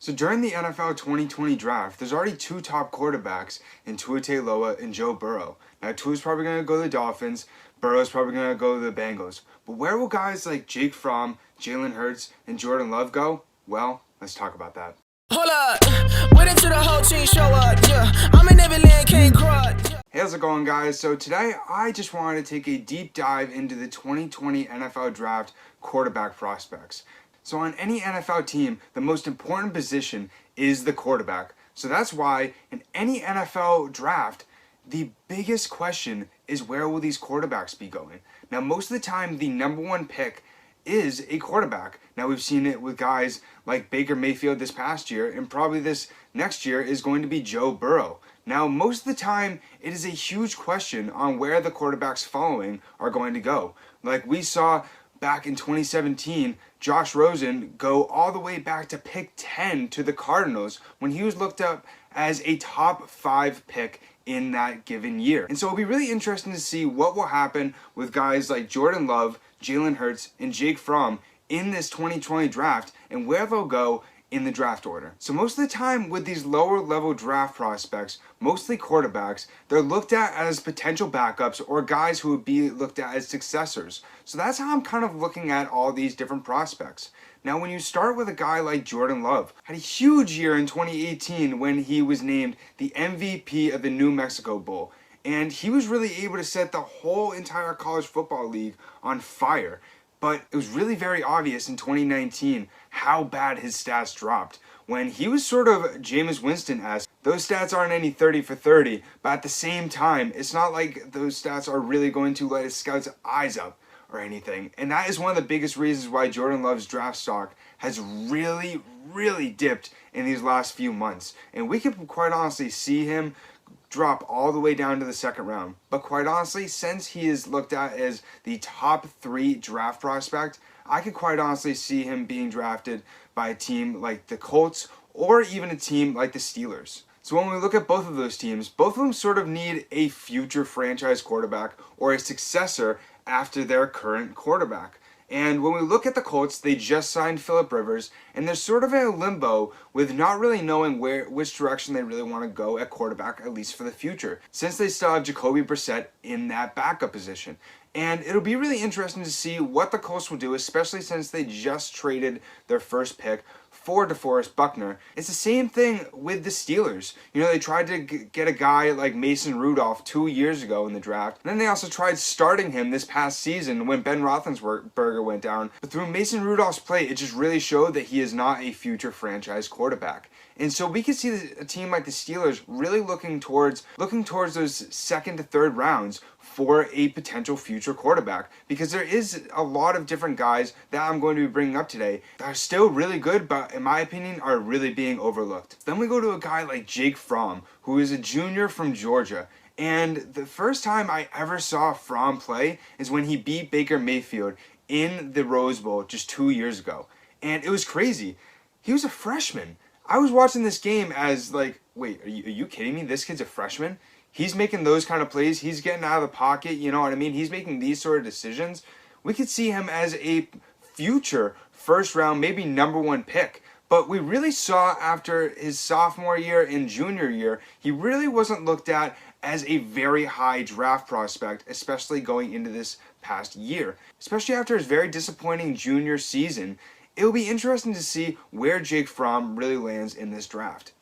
So during the NFL 2020 draft, there's already two top quarterbacks in Tua Tagovailoa and Joe Burrow. Now Tua's probably going to go to the Dolphins, Burrow's probably going to go to the Bengals. But where will guys like Jake Fromm, Jalen Hurts, and Jordan Love go? Well, let's talk about that. Hold up, wait until the whole team show up, yeah. I'm in Neverland, can't cry. Hey, how's it going, guys? So today I just wanted to take a deep dive into the 2020 NFL draft quarterback prospects. So on any NFL team, the most important position is the quarterback. So that's why in any NFL draft, the biggest question is where will these quarterbacks be going? Now, most of the time, the number one pick is a quarterback. Now, we've seen it with guys like Baker Mayfield this past year, and probably this next year is going to be Joe Burrow. Now, most of the time, it is a huge question on where the quarterbacks following are going to go. Like we saw back in 2017, Josh Rosen go all the way back to pick 10 to the Cardinals when he was looked up as a top 5 pick in that given year. And so it'll be really interesting to see what will happen with guys like Jordan Love, Jalen Hurts, and Jake Fromm in this 2020 draft and where they'll go in the draft order. So most of the time with these lower level draft prospects, mostly quarterbacks, they're looked at as potential backups or guys who would be looked at as successors. So that's how I'm kind of looking at all these different prospects. Now, when you start with a guy like Jordan Love, had a huge year in 2018 when he was named the MVP of the New Mexico Bowl. And he was really able to set the whole entire college football league on fire. But it was really very obvious in 2019 how bad his stats dropped. When he was sort of Jameis Winston-esque, those stats aren't any 30 for 30, but at the same time, it's not like those stats are really going to light a scout's eyes up or anything. And that is one of the biggest reasons why Jordan Love's draft stock has really dipped in these last few months. And we could quite honestly see him drop all the way down to the second round. But quite honestly, since he is looked at as the top 3 draft prospect, I could quite honestly see him being drafted by a team like the Colts or even a team like the Steelers. So when we look at both of those teams, both of them sort of need a future franchise quarterback or a successor after their current quarterback. And when we look at the Colts, they just signed Phillip Rivers, and they're sort of in a limbo with not really knowing which direction they really want to go at quarterback, at least for the future, since they still have Jacoby Brissett in that backup position. And it'll be really interesting to see what the Colts will do, especially since they just traded their first pick for DeForest Buckner. It's the same thing with the Steelers. You know, they tried to get a guy like Mason Rudolph 2 years ago in the draft. And then they also tried starting him this past season when Ben Roethlisberger went down. But through Mason Rudolph's play, it just really showed that he is not a future franchise quarterback. And so we could see a team like the Steelers really looking towards those second to third rounds for a potential future quarterback, because there is a lot of different guys that I'm going to be bringing up today that are still really good, but in my opinion are really being overlooked. Then we go to a guy like Jake Fromm, who is a junior from Georgia. And the first time I ever saw Fromm play is when he beat Baker Mayfield in the Rose Bowl just 2 years ago. And it was crazy. He was a freshman. I was watching this game as like, wait, are you kidding me? This kid's a freshman? He's making those kind of plays. He's getting out of the pocket, you know what I mean? He's making these sort of decisions. We could see him as a future first round, maybe number 1 pick. But we really saw after his sophomore year and junior year, he really wasn't looked at as a very high draft prospect, especially going into this past year. Especially after his very disappointing junior season, it'll be interesting to see where Jake Fromm really lands in this draft.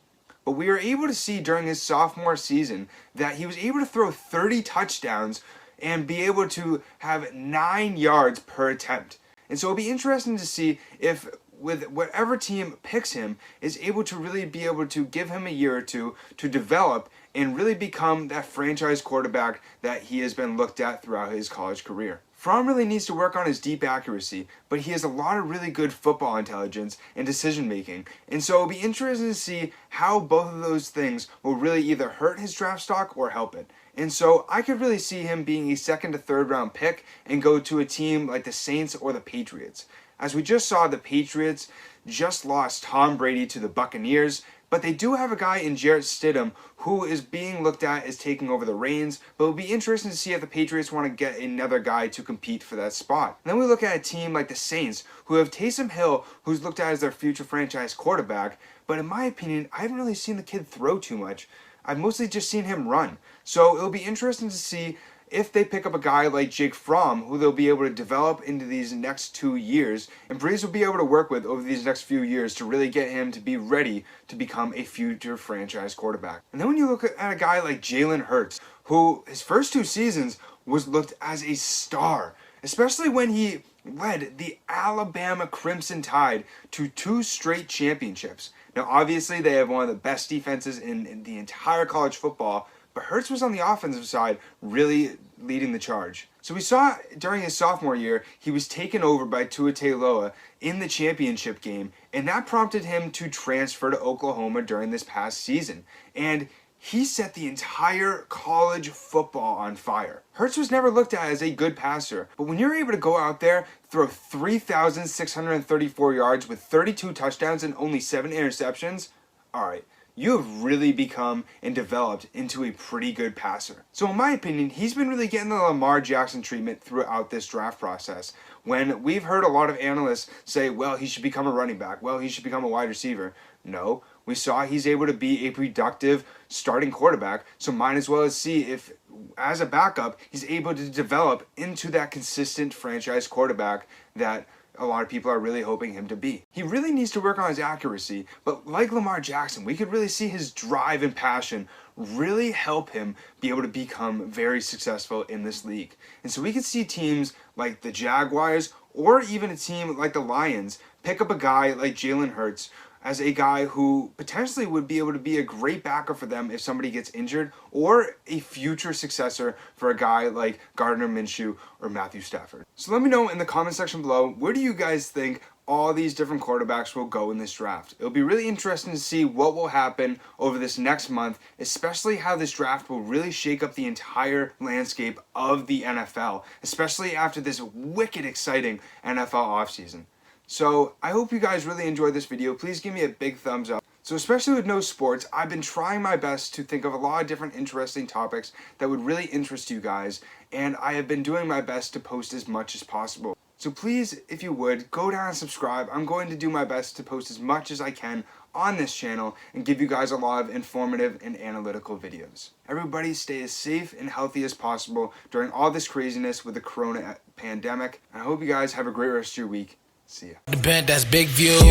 But we were able to see during his sophomore season that he was able to throw 30 touchdowns and be able to have 9 yards per attempt. And so it'll be interesting to see if with whatever team picks him is able to really be able to give him a year or two to develop and really become that franchise quarterback that he has been looked at throughout his college career. Fromm really needs to work on his deep accuracy, but he has a lot of really good football intelligence and decision making. And so it'll be interesting to see how both of those things will really either hurt his draft stock or help it. And so I could really see him being a second to third round pick and go to a team like the Saints or the Patriots. As we just saw, the Patriots, just lost Tom Brady to the Buccaneers, but they do have a guy in Jarrett Stidham who is being looked at as taking over the reins, but it will be interesting to see if the Patriots want to get another guy to compete for that spot. And then we look at a team like the Saints, who have Taysom Hill, who's looked at as their future franchise quarterback, but in my opinion, I haven't really seen the kid throw too much. I've mostly just seen him run. So it'll be interesting to see if they pick up a guy like Jake Fromm, who they'll be able to develop into these next 2 years, and Breeze will be able to work with over these next few years to really get him to be ready to become a future franchise quarterback. And then when you look at a guy like Jalen Hurts, who his first 2 seasons was looked as a star, especially when he led the Alabama Crimson Tide to 2 straight championships. Now, obviously, they have one of the best defenses in the entire college football, but Hurts was on the offensive side really leading the charge. So we saw during his sophomore year, he was taken over by Tua Tagovailoa in the championship game, and that prompted him to transfer to Oklahoma during this past season. And he set the entire college football on fire. Hurts was never looked at as a good passer, but when you're able to go out there, throw 3,634 yards with 32 touchdowns and only 7 interceptions, all right, you have really become and developed into a pretty good passer. So in my opinion, he's been really getting the Lamar Jackson treatment throughout this draft process. When we've heard a lot of analysts say, well, he should become a running back, well, he should become a wide receiver. No, we saw he's able to be a productive starting quarterback, so might as well see if, as a backup, he's able to develop into that consistent franchise quarterback that a lot of people are really hoping him to be. He really needs to work on his accuracy, but like Lamar Jackson, we could really see his drive and passion really help him be able to become very successful in this league. And so we could see teams like the Jaguars or even a team like the Lions pick up a guy like Jalen Hurts as a guy who potentially would be able to be a great backup for them if somebody gets injured, or a future successor for a guy like Gardner Minshew or Matthew Stafford. So let me know in the comment section below, where do you guys think all these different quarterbacks will go in this draft? It'll be really interesting to see what will happen over this next month, especially how this draft will really shake up the entire landscape of the NFL, especially after this wicked exciting NFL offseason. So I hope you guys really enjoyed this video. Please give me a big thumbs up. So especially with no sports, I've been trying my best to think of a lot of different interesting topics that would really interest you guys, and I have been doing my best to post as much as possible. So please, if you would, go down and subscribe. I'm going to do my best to post as much as I can on this channel and give you guys a lot of informative and analytical videos. Everybody stay as safe and healthy as possible during all this craziness with the corona pandemic. I hope you guys have a great rest of your week. See ya. The band, that's big views.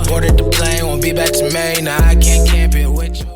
Boarded the plane, won't be back to May. Now I can't camp it with you.